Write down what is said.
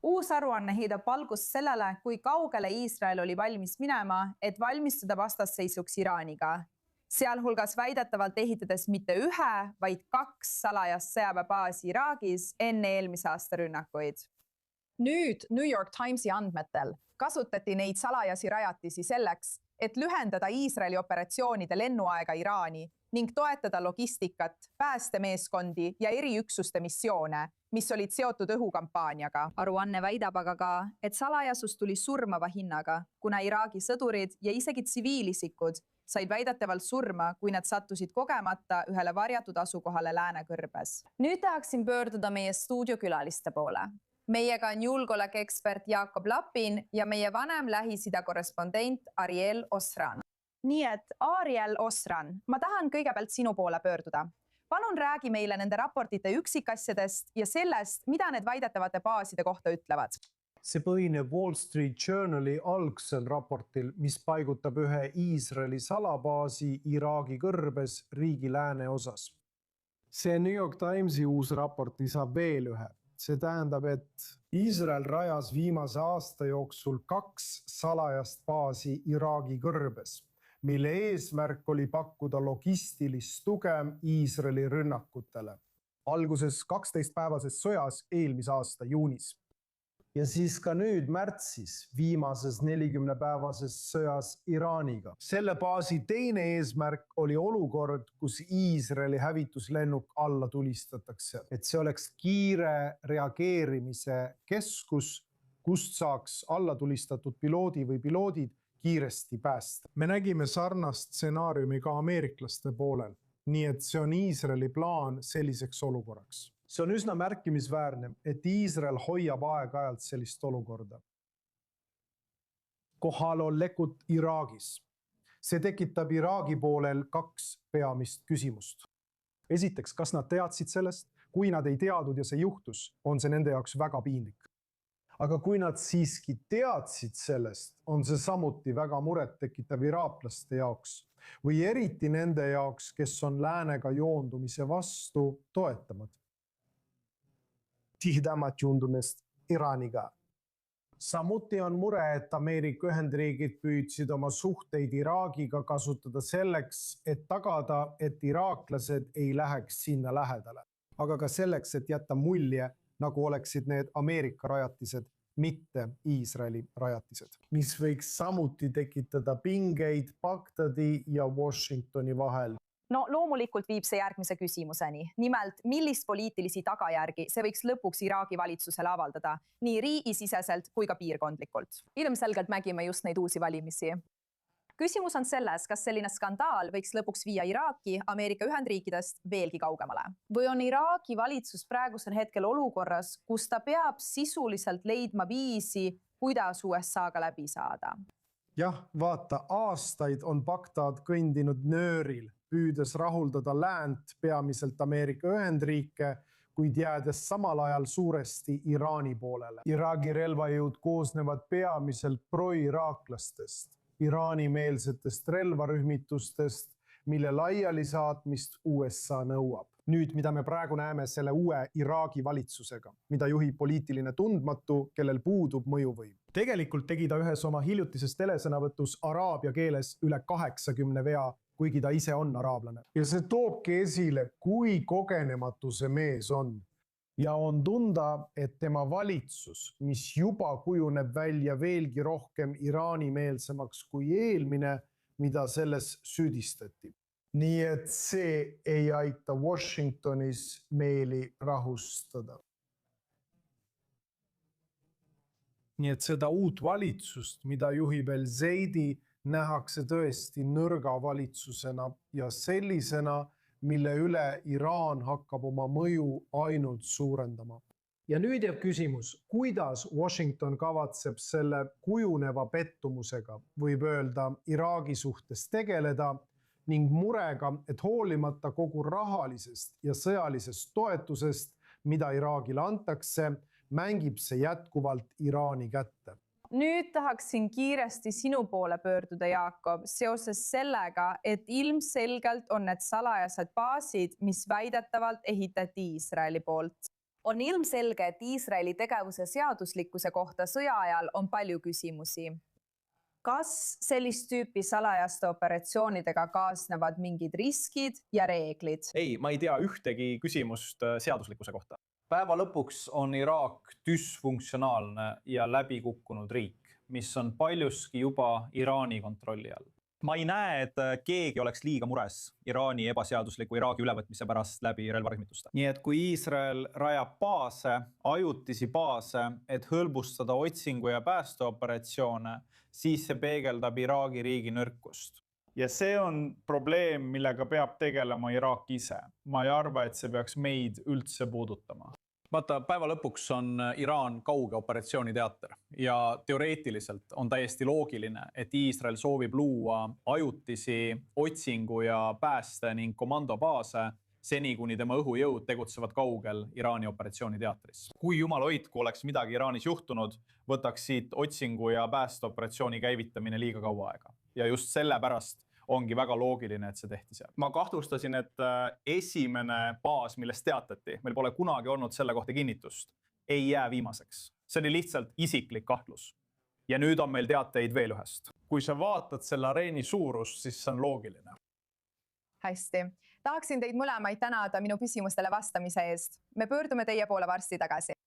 Uus aruanne heidab valgust sellele, kui kaugele Iisrael oli valmis minema, et valmistuda vastasseisuks Iraaniga. Sealhulgas väidetavalt ehitades mitte ühe, vaid 2 salajast sõjaväebaasi Iraagis enne eelmise aasta rünnakuid. Nüüd New York Timesi andmetel kasutati neid salajasi rajatisi selleks, et lühendada Iisraeli operatsioonide lennuaega Iraani ning toetada logistikat, päästemeeskondi ja eriüksuste missioone, mis olid seotud õhukampaaniaga. Aruanne väidab aga ka, et salajasus tuli surmava hinnaga, kuna Iraagi sõdurid ja isegi tsiviilisikud said väidetavalt surma, kui nad sattusid kogemata ühele varjatud asukohale Läänekõrbes. Nüüd tahaksin pöörduda meie stuudiokülaliste poole. Meiega on julgeolekuekspert Jakob Lapin ja meie vanem Lähis-Ida korrespondent Ariel Osran. Nii et Ariel Osran, ma tahan kõigepealt sinu poole pöörduda. Palun räägi meile nende raportite üksikasjadest ja sellest, mida need väidetavate baaside kohta ütlevad. See põhineb Wall Street Journali algsel raportil, mis paigutab ühe Iisraeli salabaasi Iraagi kõrbes riigi lääneosas. See New York Timesi uus raport lisab veel ühe. See tähendab, et Iisrael rajas viimase aasta jooksul 2 salajast baasi Iraagi kõrbes, mille eesmärk oli pakkuda logistilist tuge Iisraeli rünnakutele. Alguses 12-päevases sõjas eelmise aasta juunis. Ja siis ka nüüd märtsis viimases 40-päevases sõjas Iraaniga. Selle baasi teine eesmärk oli olukord, kus Iisraeli hävituslennuk alla tulistatakse. Et see oleks kiire reageerimise keskus, kust saaks alla tulistatud piloodi või piloodid kiiresti päästa. Me nägime sarnast stsenaariumi ka ameeriklaste poolel, nii et see on Iisraeli plaan selliseks olukorraks. See on üsna märkimisväärne, et Iisrael hoiab aeg-ajalt sellist olukorda. Kohalolekut Iraagis. See tekitab Iraagi poolel 2 peamist küsimust. Esiteks, kas nad teadsid sellest? Kui nad ei teadnud ja see juhtus, on see nende jaoks väga piinlik. Aga kui nad siiski teadsid sellest, on see samuti väga muret tekitav iraaklaste jaoks või eriti nende jaoks, kes on läänega joondumise vastu toetamad. Tihdamat juundumist Iraaniga. Samuti on mure, et Ameerika Ühendriigid püüdsid oma suhteid Iraagiga kasutada selleks, et tagada, et iraaklased ei läheks sinna lähedale. Aga ka selleks, et jätta mulje, nagu oleksid need Ameerika rajatised, mitte Iisraeli rajatised. Mis võiks samuti tekitada pingeid Bagdadi ja Washingtoni vahel. No loomulikult viib see järgmise küsimuseni. Nimelt, millist poliitilisi tagajärgi see võiks lõpuks Iraagi valitsusele avaldada, nii riigisiseselt kui ka piirkondlikult. Ilmselgelt nägime just neid uusi valimisi. Küsimus on selles, kas selline skandaal võiks lõpuks viia Iraaki Ameerika Ühendriikidest veelgi kaugemale. Või on Iraagi valitsus praegusel hetkel olukorras, kus ta peab sisuliselt leidma viisi, kuidas USA-ga läbi saada? Jah, vaata, aastaid on Bagdad kõndinud nööril, püüdes rahuldada läänt, peamiselt Ameerika Ühendriike, kuid jäädes samal ajal suuresti Iraani poolele. Iraagi relvajõud koosnevad peamiselt pro-iraaklastest, Iraani-meelsetest relvarühmitustest, mille laiali saatmist USA nõuab. Nüüd, mida me praegu näeme selle uue Iraagi valitsusega, mida juhib poliitiline tundmatu, kellel puudub mõjuvõim. Tegelikult tegi ta ühes oma hiljutises telesõnavõtus araabia keeles üle 80 vea, kuigi ta ise on araablane. Ja see toobki esile, kui kogenematu see mees on. Ja on tunda, et tema valitsus, mis juba kujuneb välja veelgi rohkem Iraani-meelsemaks kui eelmine, mida selles süüdistati. Nii et see ei aita Washingtonis meeli rahustada. Nii et seda uut valitsust, mida juhib El Zeidi, nähakse tõesti nõrga valitsusena ja sellisena, mille üle Iraan hakkab oma mõju ainult suurendama. Ja nüüd jääb küsimus, kuidas Washington kavatseb selle kujuneva pettumusega, võib öelda Iraagi suhtes tegeleda ning murega, et hoolimata kogu rahalisest ja sõjalisest toetusest, mida Iraagile antakse, mängib see jätkuvalt Iraani kätte. Nüüd tahaksin kiiresti sinu poole pöörduda, Jakob, seoses sellega, et ilmselgelt on need salajased baasid, mis väidetavalt ehitati Iisraeli poolt. On ilmselge, et Iisraeli tegevuse seaduslikkuse kohta sõja ajal on palju küsimusi. Kas sellist tüüpi salajaste operatsioonidega kaasnevad mingid riskid ja reeglid? Ei, ma ei tea ühtegi küsimust seaduslikkuse kohta. Päeva lõpuks on Iraak dysfunktsionaalne ja läbikukkunud riik, mis on paljuski juba Iraani kontrolli all. Ma ei näe, et keegi oleks liiga mures Iraani ebaseadusliku Iraagi ülevõtmise pärast läbi relvarühmituste. Nii et kui Iisrael rajab baase, ajutisi baase, et hõlbustada otsingu- ja päästeoperatsioone, siis see peegeldab Iraagi riigi nõrkust. Ja see on probleem, millega peab tegelema Iraak ise. Ma ei arva, et see peaks meid üldse puudutama. Vaata, päeva lõpuks on Iraan kauge operatsiooniteater ja teoreetiliselt on täiesti loogiline, et Iisrael soovib luua ajutisi otsingu- ja pääste ning komandobaase seni, kuni tema õhujõud tegutsevad kaugel Iraani operatsiooniteatris. Kui jumal hoidku oleks midagi Iraanis juhtunud, võtaks siit otsingu- ja päästeoperatsiooni käivitamine liiga kaua aega. Ja just sellepärast ongi väga loogiline, et see tehti seal. Ma kahtlustasin, et esimene baas, millest teatati, meil pole kunagi olnud selle kohta kinnitust, ei jää viimaseks. See oli lihtsalt isiklik kahtlus. Ja nüüd on meil teateid veel ühest. Kui sa vaatad selle areeni suurust, siis see on loogiline. Hästi. Tahaksin teid mõlemaid tänada minu küsimustele vastamise eest. Me pöördume teie poole varsti tagasi.